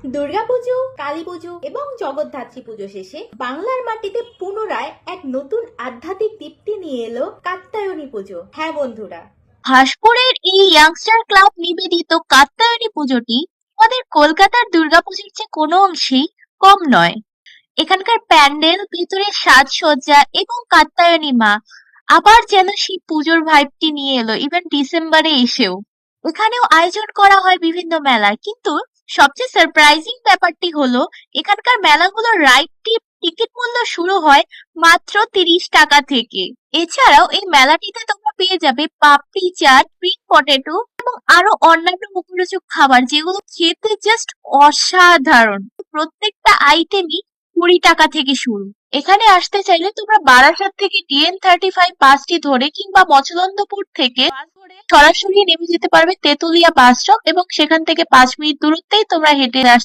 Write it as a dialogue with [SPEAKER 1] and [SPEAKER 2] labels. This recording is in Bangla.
[SPEAKER 1] দুর্গাপুজো, কালীপুজো এবং জগদ্ধাত্রী পুজো শেষে বাংলার মাটিতে পুনরায় এক নতুন আধ্যাত্মিক দীপ্তি নিয়ে এলো কাত্যায়নী পুজো। হ্যাঁ বন্ধুরা,
[SPEAKER 2] ভাস্করের এই ইয়াংস্টার ক্লাব নিবেদিত কাত্যায়নী পুজোটি আমাদের কলকাতার দুর্গাপুজোর চেয়ে কোনো অংশেই কম নয়। এখানকার প্যান্ডেল, ভিতরের সাজসজ্জা এবং কাত্যায়নী মা আবার যেন সেই পুজোর ভাইবটি নিয়ে এলো ইভেন ডিসেম্বরে এসেও। এখানেও আয়োজন করা হয় বিভিন্ন মেলার, কিন্তু সবচেয়ে সারপ্রাইজিং ব্যাপারটি হলো এখানকার মেলাগুলোর টিকিট মূল্য শুরু হয় মাত্র 30 টাকা থেকে। এছাড়াও এই মেলাটিতে তোমরা পেয়ে যাবে পাপড়ি চাট, স্প্রিং পটেটো এবং আরো অন্যান্য মুখরোচক খাবার, যেগুলো খেতে জাস্ট অসাধারণ। প্রত্যেকটা আইটেমই 20 টাকা থেকে শুরু। এখানে আসতে চাইলে তোমরা বারাসাত থেকে DN35 বাসটি ধরে কিংবা মচলন্দপুর থেকে বাস ধরে সরাসরি নেমে যেতে পারবে তেতুলিয়া বাস স্টপ, এবং সেখান থেকে 5 মিনিট দূরত্বেই তোমরা হেঁটে আসতে